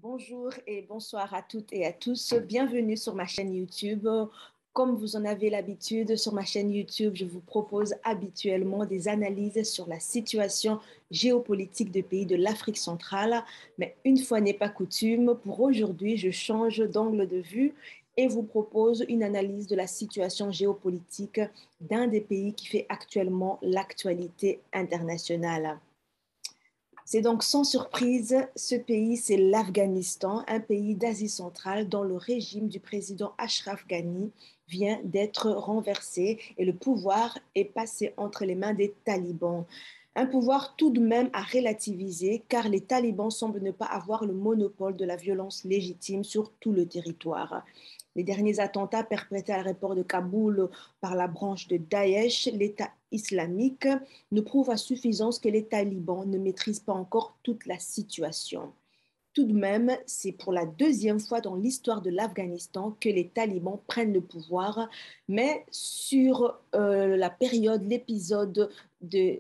Bonjour et bonsoir à toutes et à tous. Bienvenue sur ma chaîne YouTube. Comme vous en avez l'habitude, sur ma chaîne YouTube, je vous propose habituellement des analyses sur la situation géopolitique des pays de l'Afrique centrale. Mais une fois n'est pas coutume, pour aujourd'hui, je change d'angle de vue et vous propose une analyse de la situation géopolitique d'un des pays qui fait actuellement l'actualité internationale. C'est donc sans surprise, ce pays, c'est l'Afghanistan, un pays d'Asie centrale dont le régime du président Ashraf Ghani vient d'être renversé et le pouvoir est passé entre les mains des talibans. Un pouvoir tout de même à relativiser car les talibans semblent ne pas avoir le monopole de la violence légitime sur tout le territoire. Les derniers attentats perpétrés à l'aéroport de Kaboul par la branche de Daesh, l'État islamique, ne prouvent à suffisance que les talibans ne maîtrisent pas encore toute la situation. Tout de même, c'est pour la deuxième fois dans l'histoire de l'Afghanistan que les talibans prennent le pouvoir, mais sur la période, l'épisode du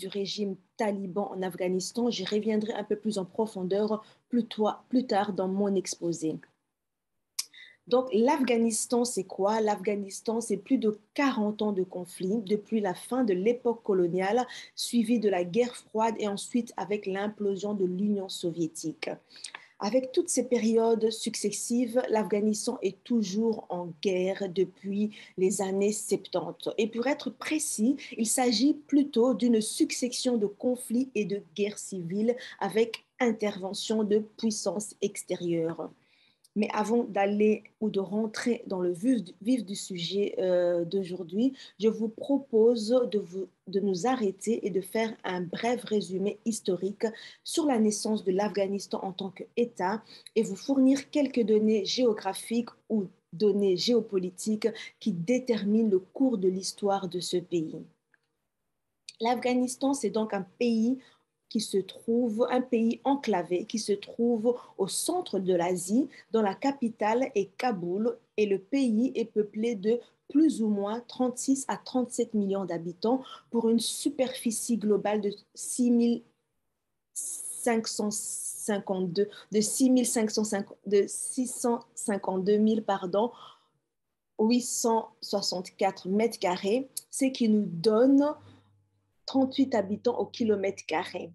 régime taliban en Afghanistan, j'y reviendrai un peu plus en profondeur plus tard dans mon exposé. Donc, l'Afghanistan, c'est quoi? L'Afghanistan, c'est plus de 40 ans de conflit depuis la fin de l'époque coloniale, suivie de la guerre froide et ensuite avec l'implosion de l'Union soviétique. Avec toutes ces périodes successives, l'Afghanistan est toujours en guerre depuis les années 70. Et pour être précis, il s'agit plutôt d'une succession de conflits et de guerres civiles avec intervention de puissances extérieures. Mais avant d'aller ou de rentrer dans le vif du sujet d'aujourd'hui, je vous propose de nous arrêter et de faire un bref résumé historique sur la naissance de l'Afghanistan en tant qu'État et vous fournir quelques données géographiques ou données géopolitiques qui déterminent le cours de l'histoire de ce pays. L'Afghanistan, c'est donc un pays enclavé qui se trouve au centre de l'Asie, dont la capitale est Kaboul, et le pays est peuplé de plus ou moins 36 à 37 millions d'habitants pour une superficie globale de 652 000, 864 mètres carrés, ce qui nous donne 38 habitants au kilomètre carré.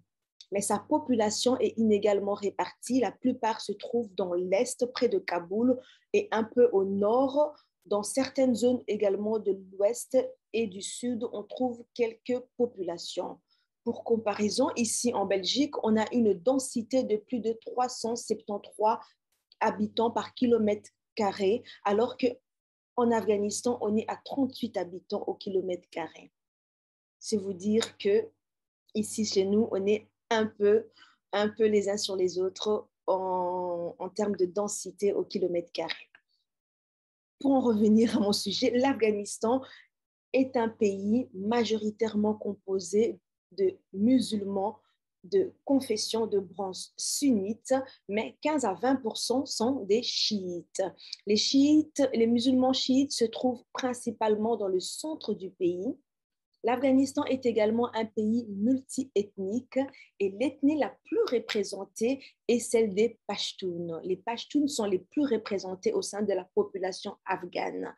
Mais sa population est inégalement répartie. La plupart se trouvent dans l'est, près de Kaboul, et un peu au nord. Dans certaines zones également de l'ouest et du sud, on trouve quelques populations. Pour comparaison, ici en Belgique, on a une densité de plus de 373 habitants par kilomètre carré, alors qu'en Afghanistan, on est à 38 habitants au kilomètre carré. C'est vous dire que ici chez nous, on est un peu les uns sur les autres en termes de densité au kilomètre carré. Pour en revenir à mon sujet, l'Afghanistan est un pays majoritairement composé de musulmans de confession de branche sunnite, mais 15 à 20% sont des chiites. Les musulmans chiites se trouvent principalement dans le centre du pays. L'Afghanistan est également un pays multiethnique et l'ethnie la plus représentée est celle des Pashtuns. Les Pashtuns sont les plus représentés au sein de la population afghane.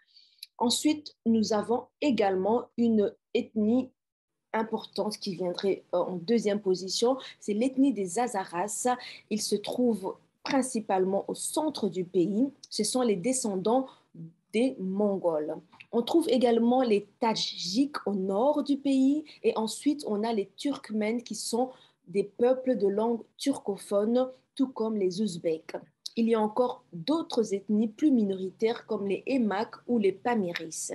Ensuite, nous avons également une ethnie importante qui viendrait en deuxième position, c'est l'ethnie des Hazaras. Ils se trouvent principalement au centre du pays. Ce sont les descendants des Mongols. On trouve également les Tadjiks au nord du pays et ensuite on a les Turkmènes qui sont des peuples de langue turcophone, tout comme les Ouzbeks. Il y a encore d'autres ethnies plus minoritaires comme les Emak ou les Pamiris.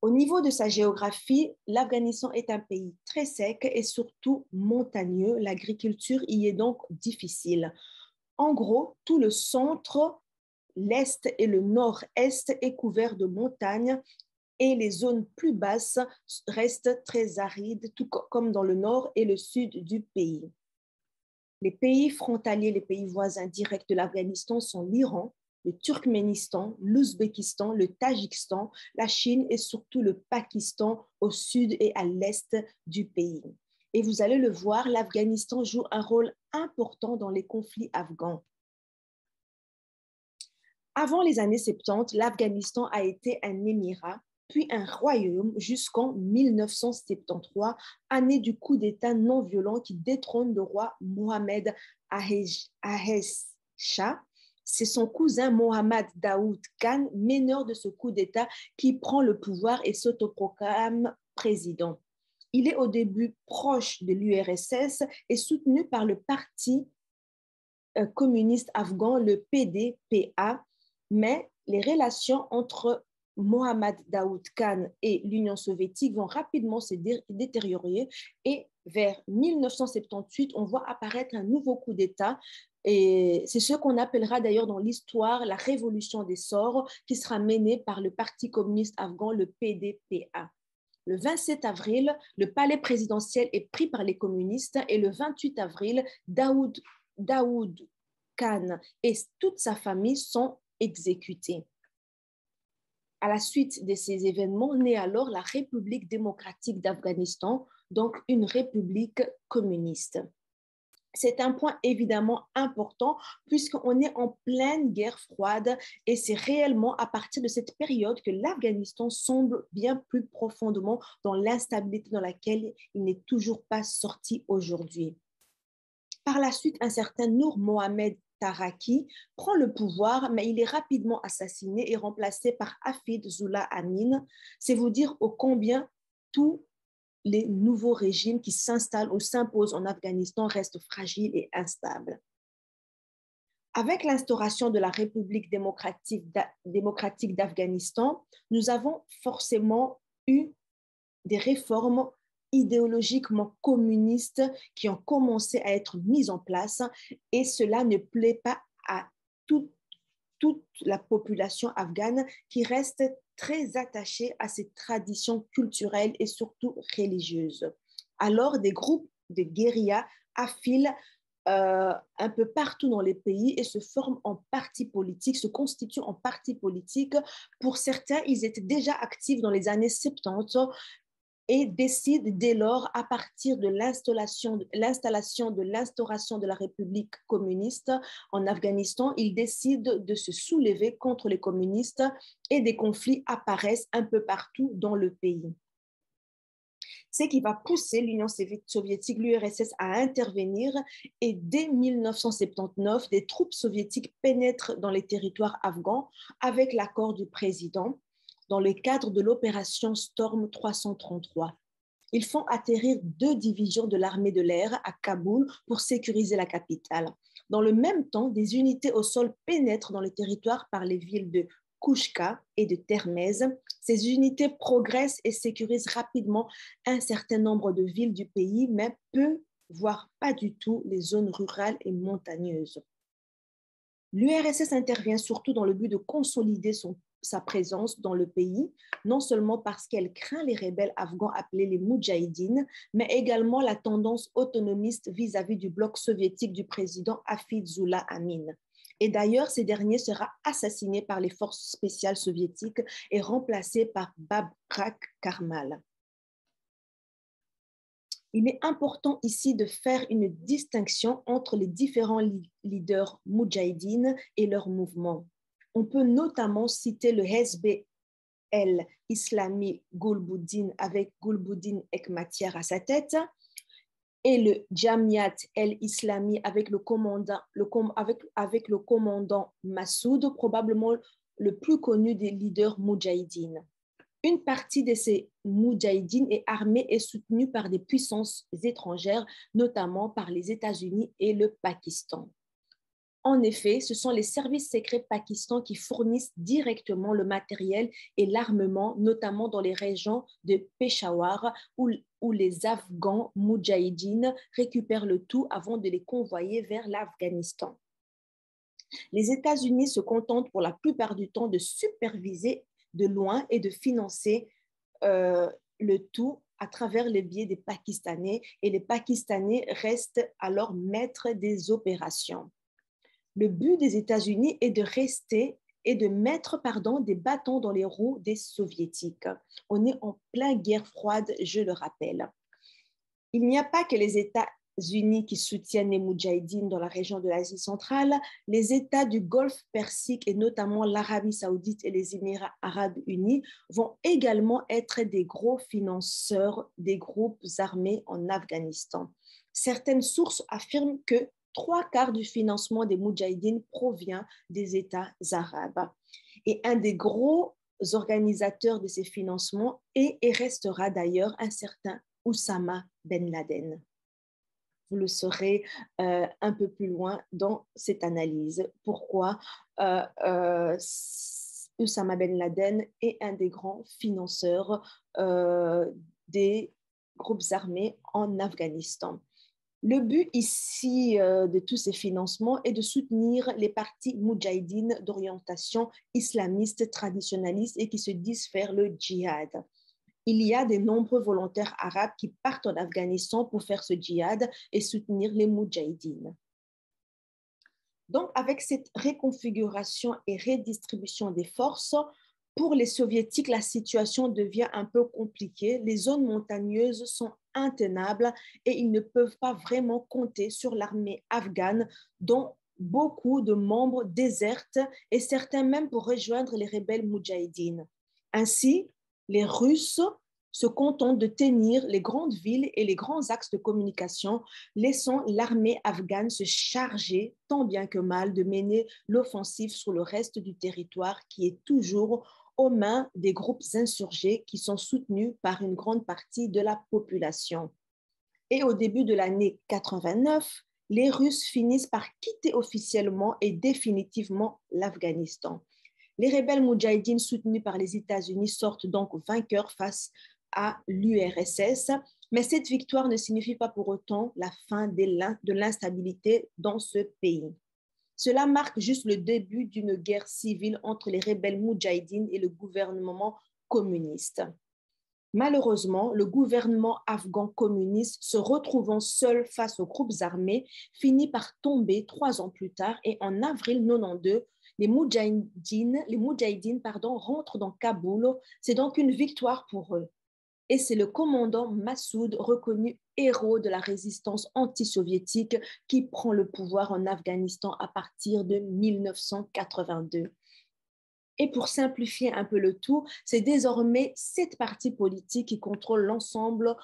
Au niveau de sa géographie, l'Afghanistan est un pays très sec et surtout montagneux. L'agriculture y est donc difficile. En gros, tout le centre, l'est et le nord-est est couvert de montagnes et les zones plus basses restent très arides, tout comme dans le nord et le sud du pays. Les pays frontaliers, les pays voisins directs de l'Afghanistan sont l'Iran, le Turkménistan, l'Ouzbékistan, le Tadjikistan, la Chine et surtout le Pakistan au sud et à l'est du pays. Et vous allez le voir, l'Afghanistan joue un rôle important dans les conflits afghans. Avant les années 70, l'Afghanistan a été un émirat, puis un royaume jusqu'en 1973, année du coup d'État non violent qui détrône le roi Mohamed Ahez Shah. C'est son cousin Mohammad Daoud Khan, meneur de ce coup d'État, qui prend le pouvoir et s'autoproclame président. Il est au début proche de l'URSS et soutenu par le parti communiste afghan, le PDPA, mais les relations entre Mohammad Daoud Khan et l'Union soviétique vont rapidement se détériorer et vers 1978, on voit apparaître un nouveau coup d'État et c'est ce qu'on appellera d'ailleurs dans l'histoire la révolution des sorts qui sera menée par le parti communiste afghan, le PDPA. Le 27 avril, le palais présidentiel est pris par les communistes et le 28 avril, Daoud Khan et toute sa famille sont exécutés. À la suite de ces événements, naît alors la République démocratique d'Afghanistan, donc une république communiste. C'est un point évidemment important puisqu'on est en pleine guerre froide et c'est réellement à partir de cette période que l'Afghanistan sombre bien plus profondément dans l'instabilité dans laquelle il n'est toujours pas sorti aujourd'hui. Par la suite, un certain Nour Mohamed Taraki prend le pouvoir, mais il est rapidement assassiné et remplacé par Hafid Zula Amin. C'est vous dire ô combien tous les nouveaux régimes qui s'installent ou s'imposent en Afghanistan restent fragiles et instables. Avec l'instauration de la République démocratique d'Afghanistan, nous avons forcément eu des réformes idéologiquement communistes qui ont commencé à être mises en place et cela ne plaît pas à toute la population afghane qui reste très attachée à ses traditions culturelles et surtout religieuses. Alors, des groupes de guérillas affilent un peu partout dans les pays et se forment en partis politiques, se constituent en partis politiques. Pour certains, ils étaient déjà actifs dans les années 70 et décide dès lors, à partir de l'instauration de la République communiste en Afghanistan, il décide de se soulever contre les communistes et des conflits apparaissent un peu partout dans le pays. C'est qui va pousser l'Union soviétique, l'URSS, à intervenir et dès 1979, des troupes soviétiques pénètrent dans les territoires afghans avec l'accord du président dans le cadre de l'opération Storm 333. Ils font atterrir 2 divisions de l'armée de l'air à Kaboul pour sécuriser la capitale. Dans le même temps, des unités au sol pénètrent dans le territoire par les villes de Kouchka et de Termez. Ces unités progressent et sécurisent rapidement un certain nombre de villes du pays, mais peu, voire pas du tout, les zones rurales et montagneuses. L'URSS intervient surtout dans le but de consolider sa présence dans le pays, non seulement parce qu'elle craint les rebelles afghans appelés les Moudjahidines, mais également la tendance autonomiste vis-à-vis du bloc soviétique du président Hafid Zula Amin. Et d'ailleurs, ce dernier sera assassiné par les forces spéciales soviétiques et remplacé par Babrak Karmal. Il est important ici de faire une distinction entre les différents leaders moudjahidines et leurs mouvements. On peut notamment citer le Hezb el-Islami Gulbuddin avec Gulbuddin Hekmatyar à sa tête et le Jamiat el-Islami avec le commandant Massoud, probablement le plus connu des leaders moudjahidines. Une partie de ces moudjahidines est armée et soutenue par des puissances étrangères, notamment par les États-Unis et le Pakistan. En effet, ce sont les services secrets pakistans qui fournissent directement le matériel et l'armement, notamment dans les régions de Peshawar, où les Afghans moudjahidines récupèrent le tout avant de les convoyer vers l'Afghanistan. Les États-Unis se contentent pour la plupart du temps de superviser de loin et de financer le tout à travers le biais des Pakistanais et les Pakistanais restent alors maîtres des opérations. Le but des États-Unis est de mettre des bâtons dans les roues des Soviétiques. On est en pleine guerre froide, je le rappelle. Il n'y a pas que les États-Unis qui soutiennent les Moudjahidines dans la région de l'Asie centrale. Les États du Golfe Persique et notamment l'Arabie saoudite et les Émirats arabes unis vont également être des gros financeurs des groupes armés en Afghanistan. Certaines sources affirment que 3/4 du financement des Moudjahidines provient des États arabes. Et un des gros organisateurs de ces financements est et restera d'ailleurs un certain Oussama Ben Laden. Vous le saurez un peu plus loin dans cette analyse. Pourquoi Oussama Ben Laden est un des grands financeurs des groupes armés en Afghanistan. Le but ici de tous ces financements est de soutenir les partis moudjahidines d'orientation islamiste traditionnaliste et qui se disent faire le djihad. Il y a de nombreux volontaires arabes qui partent en Afghanistan pour faire ce djihad et soutenir les moudjahidines. Donc, avec cette réconfiguration et redistribution des forces, pour les soviétiques, la situation devient un peu compliquée. Les zones montagneuses sont intenables et ils ne peuvent pas vraiment compter sur l'armée afghane dont beaucoup de membres désertent et certains même pour rejoindre les rebelles moudjahidines. Ainsi, les Russes se contentent de tenir les grandes villes et les grands axes de communication, laissant l'armée afghane se charger tant bien que mal de mener l'offensive sur le reste du territoire qui est toujours aux mains des groupes insurgés qui sont soutenus par une grande partie de la population. Et au début de l'année 89, les Russes finissent par quitter officiellement et définitivement l'Afghanistan. Les rebelles moudjahidines soutenus par les États-Unis sortent donc vainqueurs face à l'URSS, mais cette victoire ne signifie pas pour autant la fin de l'instabilité dans ce pays. Cela marque juste le début d'une guerre civile entre les rebelles moudjahidines et le gouvernement communiste. Malheureusement, le gouvernement afghan communiste, se retrouvant seul face aux groupes armés, finit par tomber 3 ans plus tard et en avril 1992, les Moudjahidines rentrent dans Kaboul. C'est donc une victoire pour eux. Et c'est le commandant Massoud, reconnu héros de la résistance anti-soviétique, qui prend le pouvoir en Afghanistan à partir de 1982. Et pour simplifier un peu le tout, c'est désormais 7 partis politiques qui contrôlent l'ensemble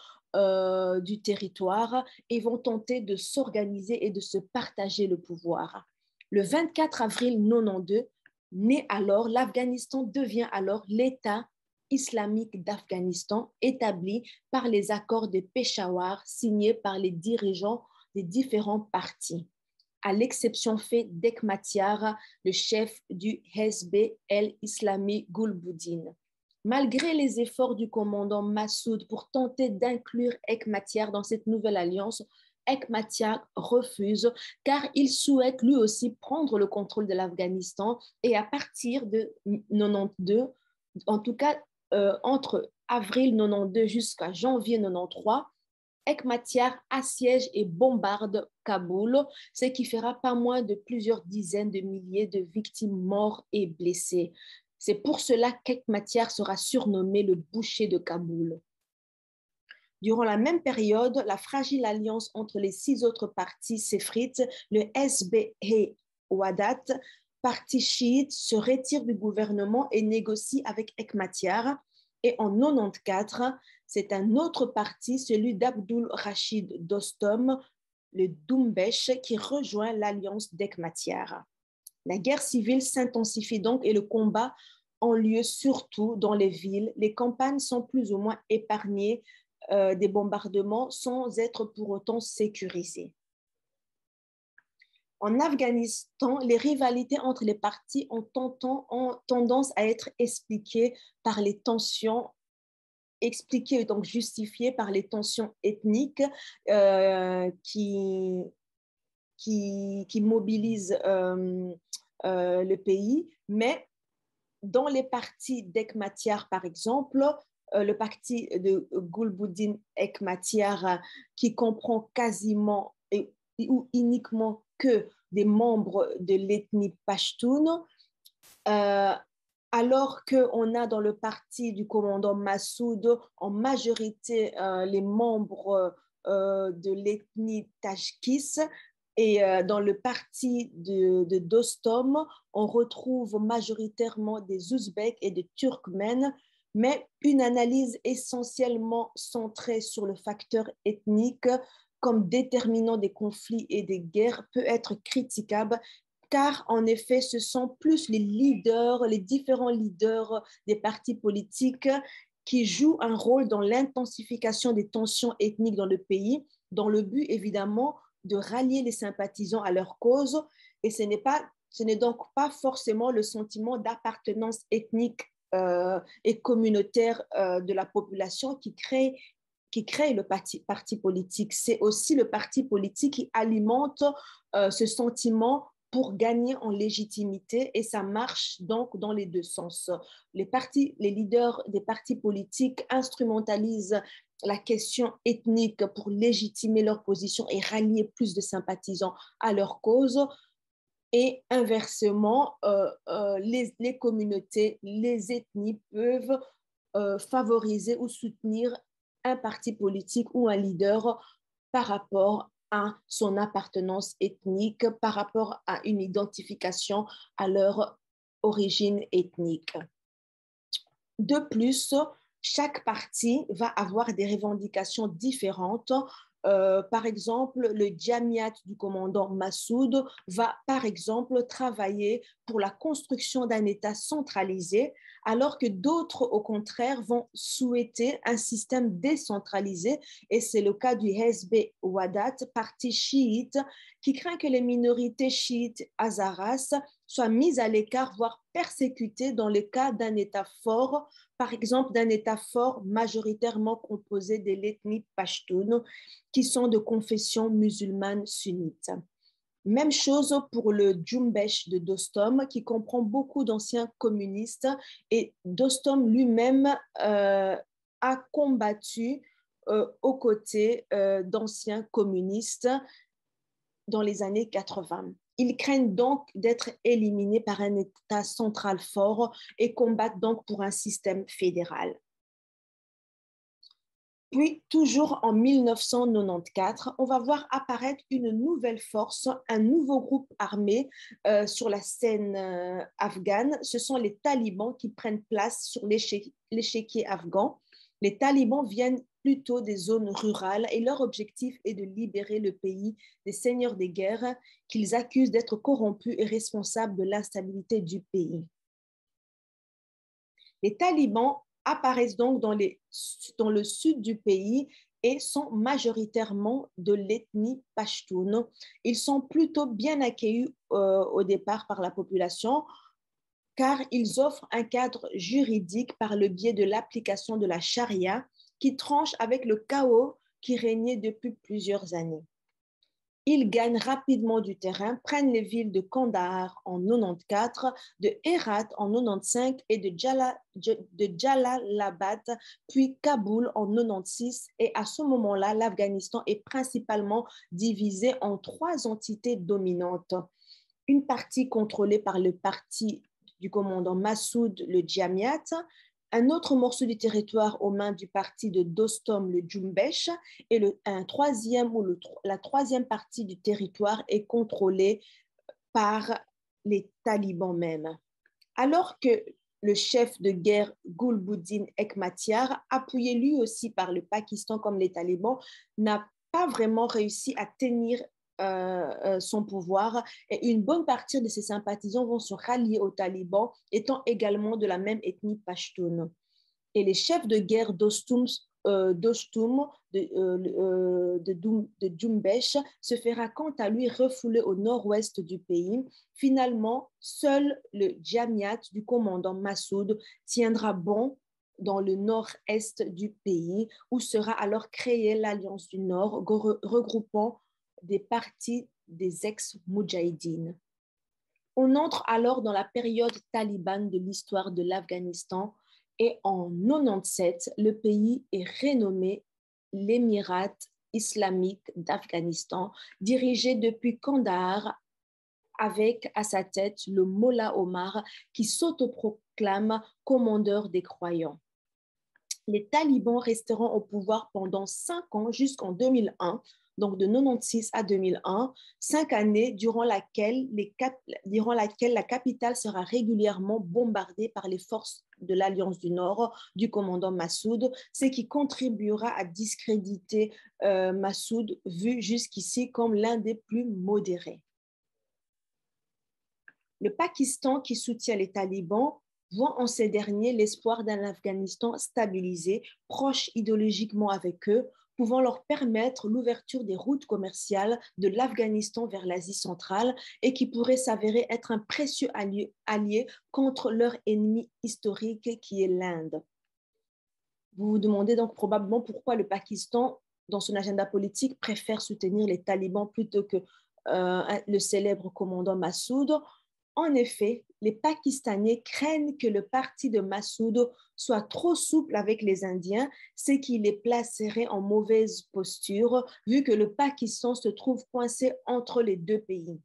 du territoire et vont tenter de s'organiser et de se partager le pouvoir. Le 24 avril 1992, l'Afghanistan devient alors l'État islamique d'Afghanistan établi par les accords de Peshawar signés par les dirigeants des différents partis, à l'exception faite d'Hekmatyar, le chef du Hezb el-Islami Gulbuddin. Malgré les efforts du commandant Massoud pour tenter d'inclure Hekmatyar dans cette nouvelle alliance, Hekmatyar refuse car il souhaite lui aussi prendre le contrôle de l'Afghanistan et à partir de 1992, en tout cas entre avril 1992 jusqu'à janvier 1993, Hekmatyar assiège et bombarde Kaboul, ce qui fera pas moins de plusieurs dizaines de milliers de victimes mortes et blessées. C'est pour cela qu'Hekmatyar sera surnommé le boucher de Kaboul. Durant la même période, la fragile alliance entre les 6 autres partis s'effrite. Le Hezb-e-Wadat, parti chiite, se retire du gouvernement et négocie avec Hekmatyar. Et en 1994, c'est un autre parti, celui d'Abdul Rachid Dostum, le Dumbesh, qui rejoint l'alliance d'Hekmatyar. La guerre civile s'intensifie donc et le combat a lieu surtout dans les villes. Les campagnes sont plus ou moins épargnées des bombardements sans être pour autant sécurisées. En Afghanistan, les rivalités entre les partis ont tendance à être expliquées par les tensions, donc justifiées par les tensions ethniques qui mobilisent le pays. Mais dans les partis d'Hekmatyar, par exemple, le parti de Gulbuddin Hekmatyar, qui comprend quasiment ou uniquement que des membres de l'ethnie Pashtun, alors qu'on a dans le parti du commandant Massoud en majorité les membres de l'ethnie tadjikis. Et dans le parti de Dostom, on retrouve majoritairement des Ouzbeks et des Turkmènes, mais une analyse essentiellement centrée sur le facteur ethnique comme déterminant des conflits et des guerres peut être critiquable, car en effet, ce sont plus les leaders, les différents leaders des partis politiques qui jouent un rôle dans l'intensification des tensions ethniques dans le pays, dans le but évidemment de rallier les sympathisants à leur cause. Et ce n'est donc pas forcément le sentiment d'appartenance ethnique et communautaire de la population qui crée le parti politique. C'est aussi le parti politique qui alimente ce sentiment pour gagner en légitimité, et ça marche donc dans les deux sens. Les leaders des partis politiques instrumentalisent la question ethnique pour légitimer leur position et rallier plus de sympathisants à leur cause. Et inversement, les communautés, les ethnies peuvent favoriser ou soutenir un parti politique ou un leader par rapport à son appartenance ethnique, par rapport à une identification à leur origine ethnique. De plus, chaque parti va avoir des revendications différentes. Par exemple, le Jamiat du commandant Massoud va, par exemple, travailler pour la construction d'un État centralisé, alors que d'autres, au contraire, vont souhaiter un système décentralisé. Et c'est le cas du Hezb Wadat, parti chiite, qui craint que les minorités chiites hazaras soient mises à l'écart, voire persécutées dans le cas d'un État fort, par exemple d'un État fort majoritairement composé de l'ethnie Pashtun, qui sont de confession musulmane sunnite. Même chose pour le Jumbesh de Dostom, qui comprend beaucoup d'anciens communistes, et Dostom lui-même a combattu aux côtés d'anciens communistes dans les années 80. Ils craignent donc d'être éliminés par un État central fort et combattent donc pour un système fédéral. Puis, toujours en 1994, on va voir apparaître une nouvelle force, un nouveau groupe armé sur la scène afghane. Ce sont les talibans qui prennent place sur l'échiquier afghan. Les talibans viennent plutôt des zones rurales et leur objectif est de libérer le pays des seigneurs des guerres qu'ils accusent d'être corrompus et responsables de l'instabilité du pays. Les talibans apparaissent donc dans le sud du pays et sont majoritairement de l'ethnie Pashtun. Ils sont plutôt bien accueillis au départ par la population, car ils offrent un cadre juridique par le biais de l'application de la charia qui tranche avec le chaos qui régnait depuis plusieurs années. Ils gagnent rapidement du terrain, prennent les villes de Kandahar en 94, de Herat en 95 et de Jalalabad, puis Kaboul en 96. Et à ce moment-là, l'Afghanistan est principalement divisé en 3 entités dominantes. Une partie contrôlée par le parti du commandant Massoud, le Jamiat, un autre morceau du territoire aux mains du parti de Dostom, le Jumbesh, et la troisième partie du territoire est contrôlée par les talibans même. Alors que le chef de guerre Gulbuddin Hekmatyar, appuyé lui aussi par le Pakistan comme les talibans, n'a pas vraiment réussi à tenir son pouvoir, et une bonne partie de ses sympathisants vont se rallier aux talibans, étant également de la même ethnie pashtun. Et les chefs de guerre d'Ostum de Jumbesh se fera quant à lui refouler au nord-ouest du pays. Finalement, seul le Jamiat du commandant Massoud tiendra bon dans le nord-est du pays, où sera alors créée l'Alliance du Nord, regroupant des partis des ex-Moudjahidines. On entre alors dans la période talibane de l'histoire de l'Afghanistan, et en 97, le pays est renommé l'Émirat islamique d'Afghanistan, dirigé depuis Kandahar, avec à sa tête le Mollah Omar qui s'autoproclame commandeur des croyants. Les talibans resteront au pouvoir pendant 5 ans jusqu'en 2001, donc de 96 à 2001, 5 années durant laquelle la capitale sera régulièrement bombardée par les forces de l'Alliance du Nord du commandant Massoud, ce qui contribuera à discréditer Massoud, vu jusqu'ici comme l'un des plus modérés. Le Pakistan, qui soutient les talibans, voit en ces derniers l'espoir d'un Afghanistan stabilisé, proche idéologiquement avec eux, pouvant leur permettre l'ouverture des routes commerciales de l'Afghanistan vers l'Asie centrale et qui pourrait s'avérer être un précieux allié contre leur ennemi historique qui est l'Inde. Vous vous demandez donc probablement pourquoi le Pakistan, dans son agenda politique, préfère soutenir les talibans plutôt que le célèbre commandant Massoud. En effet, les Pakistanais craignent que le parti de Massoud soit trop souple avec les Indiens, ce qui les placerait en mauvaise posture, vu que le Pakistan se trouve coincé entre les deux pays.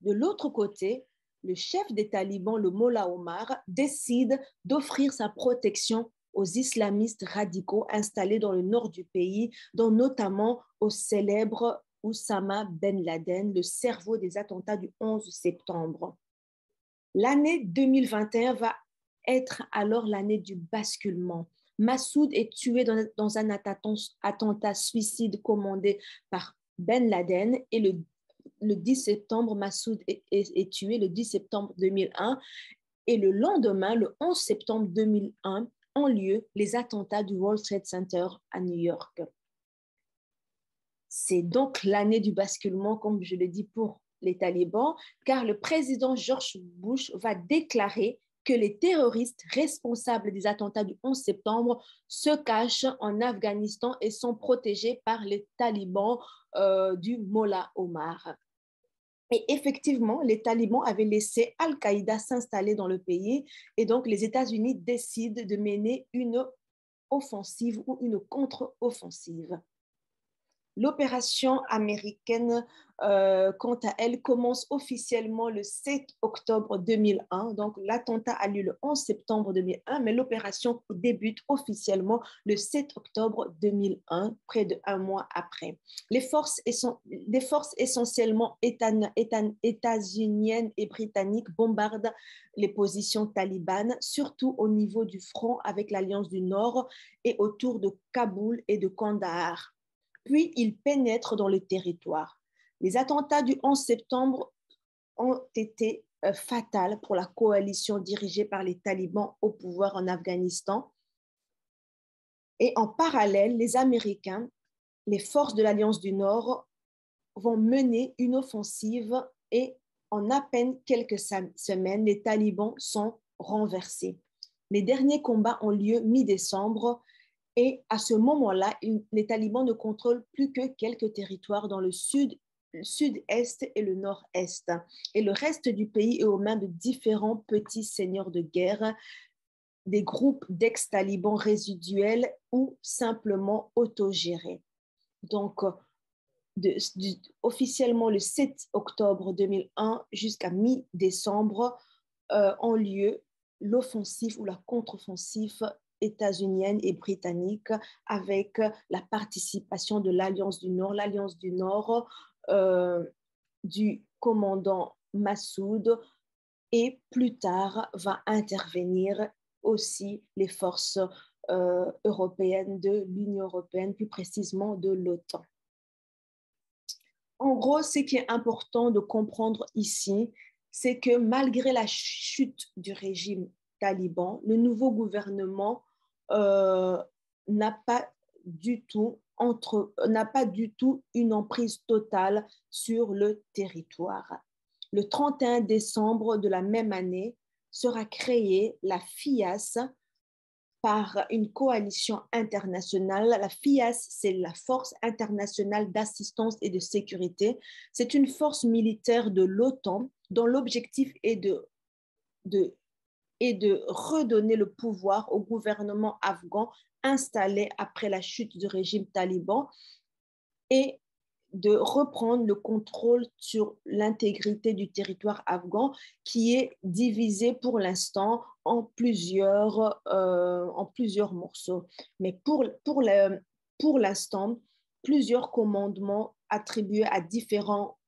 De l'autre côté, le chef des talibans, le Mollah Omar, décide d'offrir sa protection aux islamistes radicaux installés dans le nord du pays, dont notamment au célèbre Oussama Ben Laden, le cerveau des attentats du 11 septembre. L'année 2021 va être alors l'année du basculement. Massoud est tué dans un attentat suicide commandé par Ben Laden et le 10 septembre, Massoud est tué le 10 septembre 2001 et le lendemain, le 11 septembre 2001, ont lieu les attentats du World Trade Center à New York. C'est donc l'année du basculement, comme je l'ai dit, pour les talibans, car le président George Bush va déclarer que les terroristes responsables des attentats du 11 septembre se cachent en Afghanistan et sont protégés par les talibans du Mollah Omar. Et effectivement, les talibans avaient laissé Al-Qaïda s'installer dans le pays et donc les États-Unis décident de mener une offensive ou une contre-offensive. L'opération américaine, quant à elle, commence officiellement le 7 octobre 2001. Donc, l'attentat a lieu le 11 septembre 2001, mais l'opération débute officiellement le 7 octobre 2001, près d'1 mois après. Des forces essentiellement états-uniennes et britanniques bombardent les positions talibanes, surtout au niveau du front avec l'Alliance du Nord et autour de Kaboul et de Kandahar. Puis, ils pénètrent dans le territoire. Les attentats du 11 septembre ont été fatals pour la coalition dirigée par les talibans au pouvoir en Afghanistan. Et en parallèle, les Américains, les forces de l'Alliance du Nord, vont mener une offensive et en à peine quelques semaines, les talibans sont renversés. Les derniers combats ont lieu mi-décembre. Et à ce moment-là, les talibans ne contrôlent plus que quelques territoires dans le sud-est et le nord-est. Et le reste du pays est aux mains de différents petits seigneurs de guerre, des groupes d'ex-talibans résiduels ou simplement autogérés. Donc, officiellement, le 7 octobre 2001 jusqu'à mi-décembre ont lieu l'offensive ou la contre-offensive états-unienne et britannique avec la participation de l'Alliance du Nord. L'Alliance du Nord du commandant Massoud et plus tard va intervenir aussi les forces européennes de l'Union européenne, plus précisément de l'OTAN. En gros, ce qui est important de comprendre ici, c'est que malgré la chute du régime taliban, le nouveau gouvernement n'a pas du tout une emprise totale sur le territoire. Le 31 décembre de la même année sera créée la FIAS par une coalition internationale. La FIAS, c'est la Force internationale d'assistance et de sécurité. C'est une force militaire de l'OTAN dont l'objectif est de redonner le pouvoir au gouvernement afghan installé après la chute du régime taliban et de reprendre le contrôle sur l'intégrité du territoire afghan qui est divisé pour l'instant en plusieurs morceaux. Mais pour l'instant, plusieurs commandements attribués à différents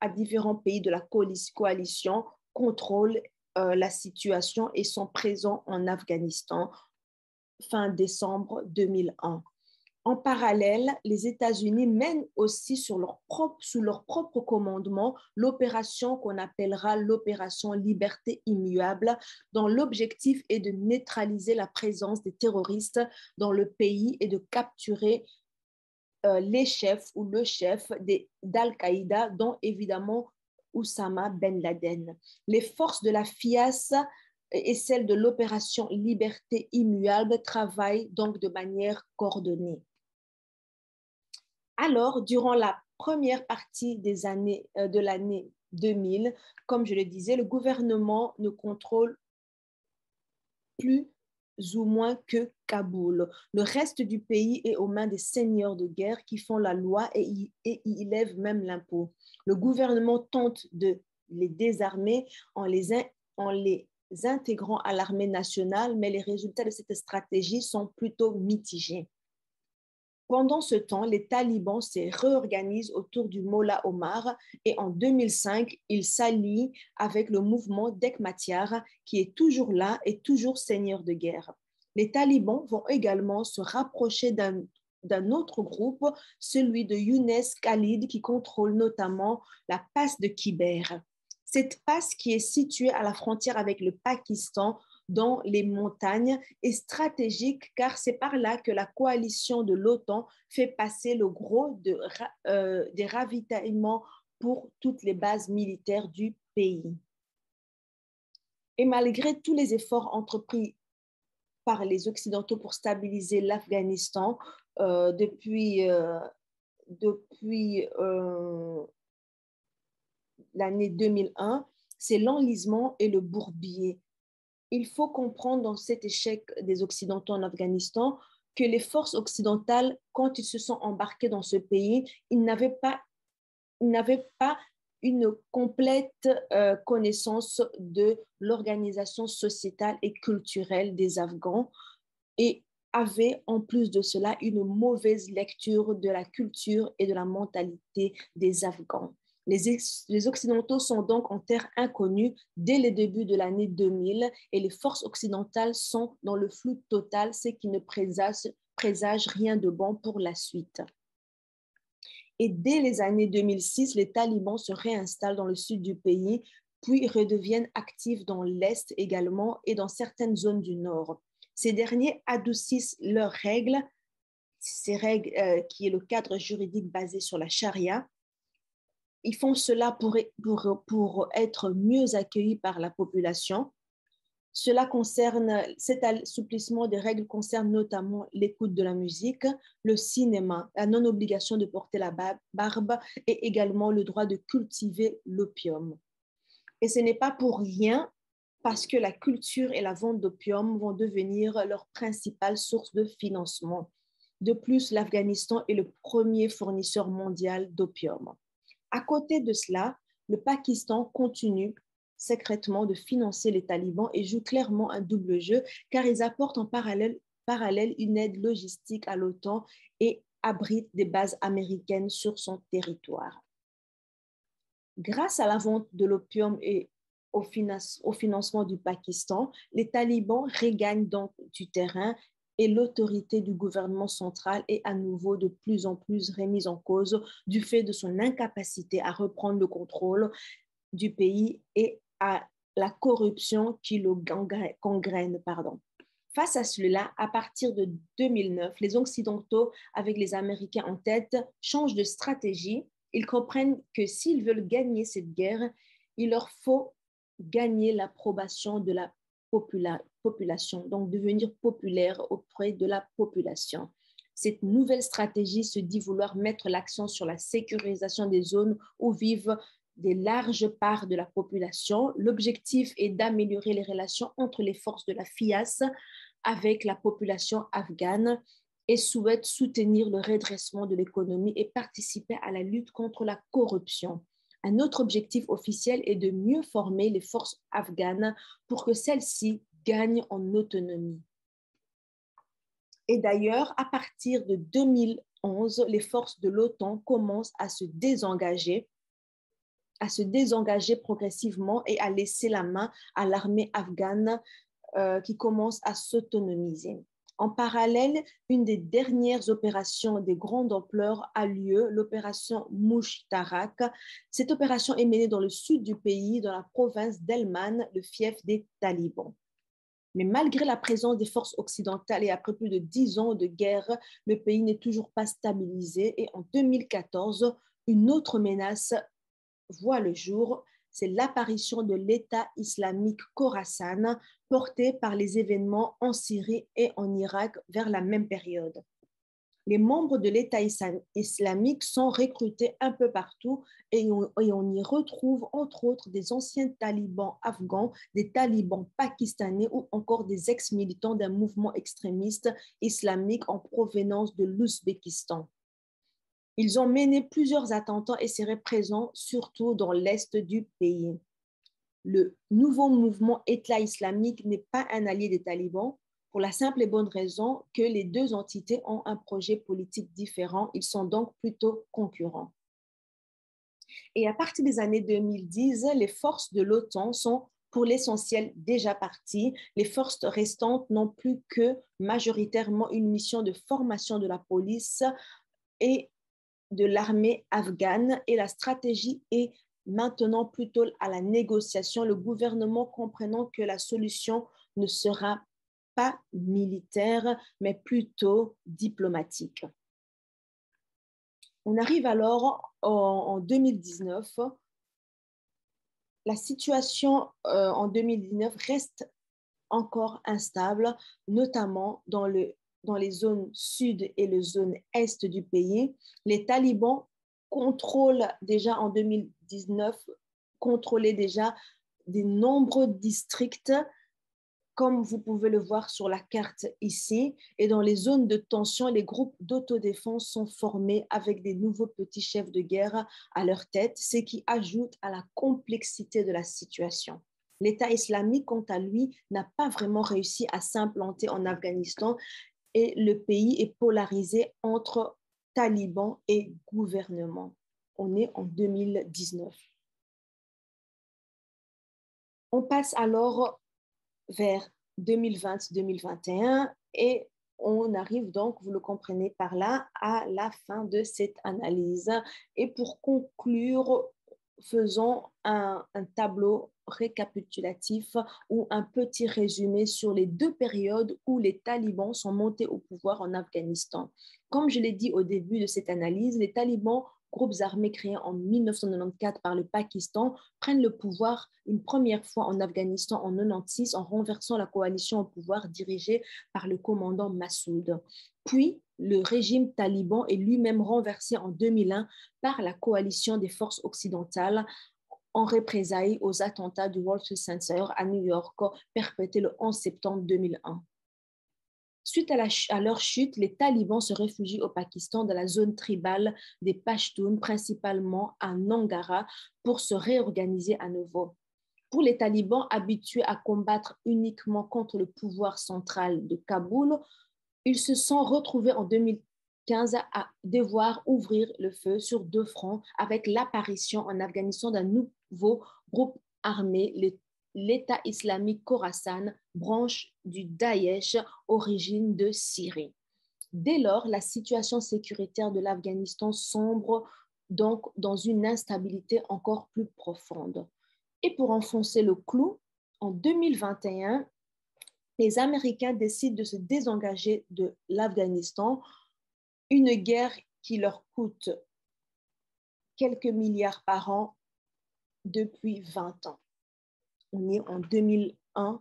pays de la coalition contrôlent la situation et sont présents en Afghanistan fin décembre 2001. En parallèle, les États-Unis mènent aussi sous leur propre commandement l'opération qu'on appellera l'opération Liberté immuable, dont l'objectif est de neutraliser la présence des terroristes dans le pays et de capturer les chefs ou le chef d'Al-Qaïda, dont évidemment Oussama Ben Laden. Les forces de la FIAS et celles de l'opération Liberté immuable travaillent donc de manière coordonnée. Alors, durant la première partie de l'année 2000, comme je le disais, le gouvernement ne contrôle plus ou moins que Kaboul. Le reste du pays est aux mains des seigneurs de guerre qui font la loi et y élèvent même l'impôt. Le gouvernement tente de les désarmer en les intégrant à l'armée nationale, mais les résultats de cette stratégie sont plutôt mitigés. Pendant ce temps, les talibans se réorganisent autour du Mollah Omar et en 2005, ils s'allient avec le mouvement d'Hekmatyar qui est toujours là et toujours seigneur de guerre. Les talibans vont également se rapprocher d'un autre groupe, celui de Younes Khalid qui contrôle notamment la passe de Khyber. Cette passe qui est située à la frontière avec le Pakistan dans les montagnes est stratégique car c'est par là que la coalition de l'OTAN fait passer le gros des ravitaillements pour toutes les bases militaires du pays. Et malgré tous les efforts entrepris par les Occidentaux pour stabiliser l'Afghanistan depuis l'année 2001, c'est l'enlisement et le bourbier. Il faut comprendre dans cet échec des Occidentaux en Afghanistan que les forces occidentales, quand ils se sont embarqués dans ce pays, ils n'avaient pas une complète connaissance de l'organisation sociétale et culturelle des Afghans et avaient en plus de cela une mauvaise lecture de la culture et de la mentalité des Afghans. Les Occidentaux sont donc en terre inconnue dès les débuts de l'année 2000 et les forces occidentales sont dans le flou total, ce qui ne présage rien de bon pour la suite. Et dès les années 2006, les talibans se réinstallent dans le sud du pays, puis redeviennent actifs dans l'est également et dans certaines zones du nord. Ces derniers adoucissent leurs règles, ces règles qui est le cadre juridique basé sur la charia. Ils font cela pour être mieux accueillis par la population. Cet assouplissement des règles concerne notamment l'écoute de la musique, le cinéma, la non-obligation de porter la barbe et également le droit de cultiver l'opium. Et ce n'est pas pour rien parce que la culture et la vente d'opium vont devenir leur principale source de financement. De plus, l'Afghanistan est le premier fournisseur mondial d'opium. À côté de cela, le Pakistan continue secrètement de financer les talibans et joue clairement un double jeu car ils apportent en parallèle une aide logistique à l'OTAN et abritent des bases américaines sur son territoire. Grâce à la vente de l'opium et au financement du Pakistan, les talibans regagnent donc du terrain et l'autorité du gouvernement central est à nouveau de plus en plus remise en cause du fait de son incapacité à reprendre le contrôle du pays et à la corruption qui le gangrène. Face à cela, à partir de 2009, les Occidentaux, avec les Américains en tête, changent de stratégie. Ils comprennent que s'ils veulent gagner cette guerre, il leur faut gagner l'approbation de la population, donc devenir populaire auprès de la population. Cette nouvelle stratégie se dit vouloir mettre l'accent sur la sécurisation des zones où vivent des larges parts de la population. L'objectif est d'améliorer les relations entre les forces de la FIAS avec la population afghane et souhaite soutenir le redressement de l'économie et participer à la lutte contre la corruption. Un autre objectif officiel est de mieux former les forces afghanes pour que celles-ci gagnent en autonomie. Et d'ailleurs, à partir de 2011, les forces de l'OTAN commencent à se désengager progressivement et à laisser la main à l'armée afghane qui commence à s'autonomiser. En parallèle, une des dernières opérations de grande ampleur a lieu, l'opération Mushtarak. Cette opération est menée dans le sud du pays, dans la province d'Helmand, le fief des talibans. Mais malgré la présence des forces occidentales et après plus de 10 ans de guerre, le pays n'est toujours pas stabilisé. Et en 2014, une autre menace voit le jour, c'est l'apparition de l'État islamique Khorasan, porté par les événements en Syrie et en Irak vers la même période. Les membres de l'État islamique sont recrutés un peu partout et on y retrouve entre autres des anciens talibans afghans, des talibans pakistanais ou encore des ex-militants d'un mouvement extrémiste islamique en provenance de l'Ouzbékistan. Ils ont mené plusieurs attentats et seraient présents surtout dans l'est du pays. Le nouveau mouvement État islamique n'est pas un allié des talibans pour la simple et bonne raison que les deux entités ont un projet politique différent. Ils sont donc plutôt concurrents. Et à partir des années 2010, les forces de l'OTAN sont pour l'essentiel déjà parties. Les forces restantes n'ont plus que majoritairement une mission de formation de la police et de l'armée afghane et la stratégie est maintenant plutôt à la négociation, le gouvernement comprenant que la solution ne sera pas militaire, mais plutôt diplomatique. On arrive alors en 2019. La situation en 2019 reste encore instable, notamment dans les zones sud et les zones est du pays. Les talibans contrôlaient déjà en 2019 de nombreux districts, comme vous pouvez le voir sur la carte ici. Et dans les zones de tension, les groupes d'autodéfense sont formés avec des nouveaux petits chefs de guerre à leur tête, ce qui ajoute à la complexité de la situation. L'État islamique, quant à lui, n'a pas vraiment réussi à s'implanter en Afghanistan et le pays est polarisé entre talibans et gouvernement. On est en 2019. On passe alors vers 2020-2021 et on arrive donc, vous le comprenez par là, à la fin de cette analyse. Et pour conclure, faisons un tableau récapitulatif ou un petit résumé sur les deux périodes où les talibans sont montés au pouvoir en Afghanistan. Comme je l'ai dit au début de cette analyse, les talibans, groupes armés créés en 1994 par le Pakistan, prennent le pouvoir une première fois en Afghanistan en 1996 en renversant la coalition au pouvoir dirigée par le commandant Massoud. Puis, le régime taliban est lui-même renversé en 2001 par la coalition des forces occidentales en représailles aux attentats du World Trade Center à New York perpétrés le 11 septembre 2001. Suite à leur chute, les talibans se réfugient au Pakistan dans la zone tribale des Pashtuns, principalement à Nangara, pour se réorganiser à nouveau. Pour les talibans habitués à combattre uniquement contre le pouvoir central de Kaboul, ils se sont retrouvés en 2015 à devoir ouvrir le feu sur deux fronts avec l'apparition en Afghanistan d'un nouveau groupe armé, l'État islamique Khorasan, branche du Daesh, origine de Syrie. Dès lors, la situation sécuritaire de l'Afghanistan sombre donc dans une instabilité encore plus profonde. Et pour enfoncer le clou, en 2021, les Américains décident de se désengager de l'Afghanistan, une guerre qui leur coûte quelques milliards par an depuis 20 ans. On est en 2001,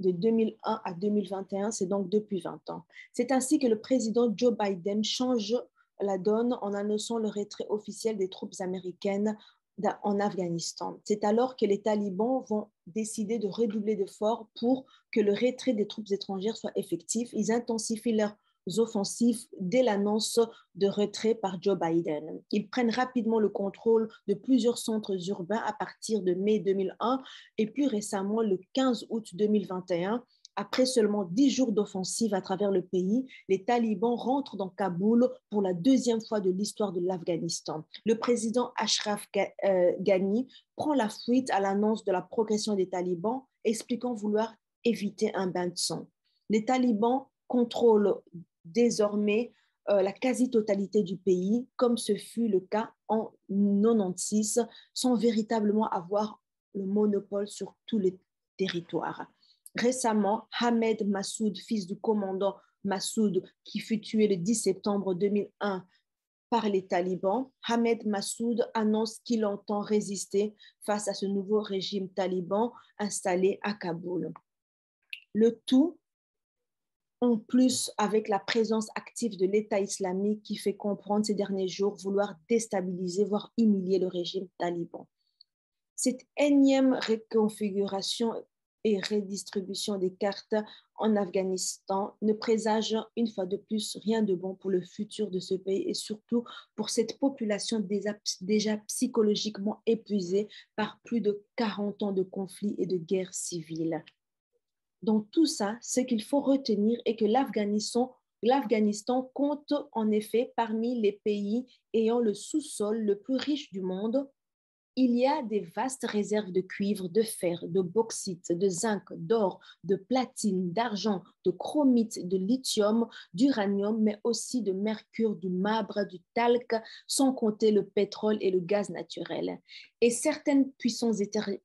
de 2001 à 2021, c'est donc depuis 20 ans. C'est ainsi que le président Joe Biden change la donne en annonçant le retrait officiel des troupes américaines en Afghanistan. C'est alors que les talibans vont décider de redoubler d'efforts pour que le retrait des troupes étrangères soit effectif. Ils intensifient leur offensifs dès l'annonce de retrait par Joe Biden. Ils prennent rapidement le contrôle de plusieurs centres urbains à partir de mai 2001 et plus récemment le 15 août 2021. Après seulement 10 jours d'offensive à travers le pays, les talibans rentrent dans Kaboul pour la deuxième fois de l'histoire de l'Afghanistan. Le président Ashraf Ghani prend la fuite à l'annonce de la progression des talibans, expliquant vouloir éviter un bain de sang. Les talibans contrôlent désormais la quasi-totalité du pays, comme ce fut le cas en 1996, sans véritablement avoir le monopole sur tous les territoires. Récemment, Ahmed Massoud, fils du commandant Massoud, qui fut tué le 10 septembre 2001 par les talibans, Ahmed Massoud annonce qu'il entend résister face à ce nouveau régime taliban installé à Kaboul. Le tout, en plus, avec la présence active de l'État islamique qui fait comprendre ces derniers jours vouloir déstabiliser, voire humilier le régime taliban. Cette énième reconfiguration et redistribution des cartes en Afghanistan ne présage une fois de plus rien de bon pour le futur de ce pays et surtout pour cette population déjà psychologiquement épuisée par plus de 40 ans de conflits et de guerres civiles. Dans tout ça, ce qu'il faut retenir est que l'Afghanistan compte en effet parmi les pays ayant le sous-sol le plus riche du monde. Il y a des vastes réserves de cuivre, de fer, de bauxite, de zinc, d'or, de platine, d'argent, de chromite, de lithium, d'uranium, mais aussi de mercure, du marbre, du talc, sans compter le pétrole et le gaz naturel. Et certaines puissances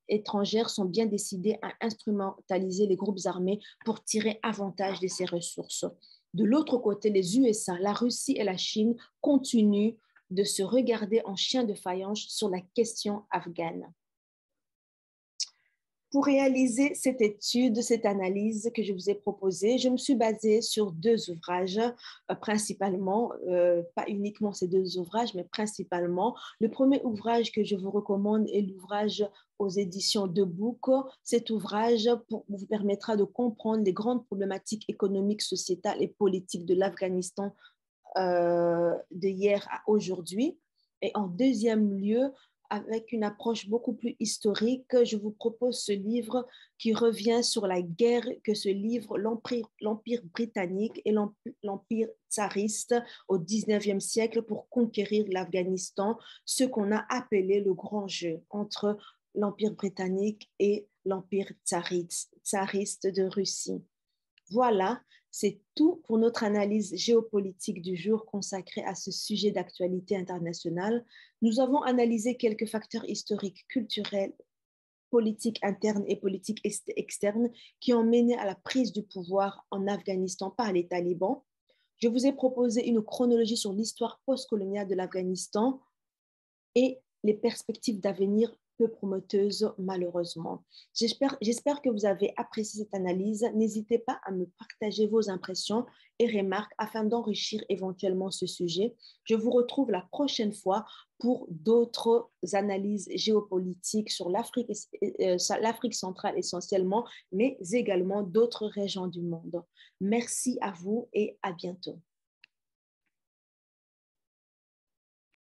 étrangères sont bien décidées à instrumentaliser les groupes armés pour tirer avantage de ces ressources. De l'autre côté, les USA, la Russie et la Chine continuent de se regarder en chien de faïence sur la question afghane. Pour réaliser cette étude, cette analyse que je vous ai proposée, je me suis basée sur deux ouvrages, principalement, pas uniquement ces deux ouvrages, mais principalement. Le premier ouvrage que je vous recommande est l'ouvrage aux éditions Debook. Cet ouvrage vous permettra de comprendre les grandes problématiques économiques, sociétales et politiques de l'Afghanistan de hier à aujourd'hui. Et en deuxième lieu, avec une approche beaucoup plus historique, je vous propose ce livre qui revient sur la guerre que se livre l'Empire britannique et l'Empire tsariste au 19e siècle pour conquérir l'Afghanistan, ce qu'on a appelé le grand jeu entre l'Empire britannique et l'Empire tsariste de Russie. Voilà, c'est tout pour notre analyse géopolitique du jour consacrée à ce sujet d'actualité internationale. Nous avons analysé quelques facteurs historiques, culturels, politiques internes et politiques externes qui ont mené à la prise du pouvoir en Afghanistan par les talibans. Je vous ai proposé une chronologie sur l'histoire postcoloniale de l'Afghanistan et les perspectives d'avenir peu prometteuse, malheureusement. J'espère que vous avez apprécié cette analyse. N'hésitez pas à me partager vos impressions et remarques afin d'enrichir éventuellement ce sujet. Je vous retrouve la prochaine fois pour d'autres analyses géopolitiques sur l'Afrique centrale essentiellement, mais également d'autres régions du monde. Merci à vous et à bientôt.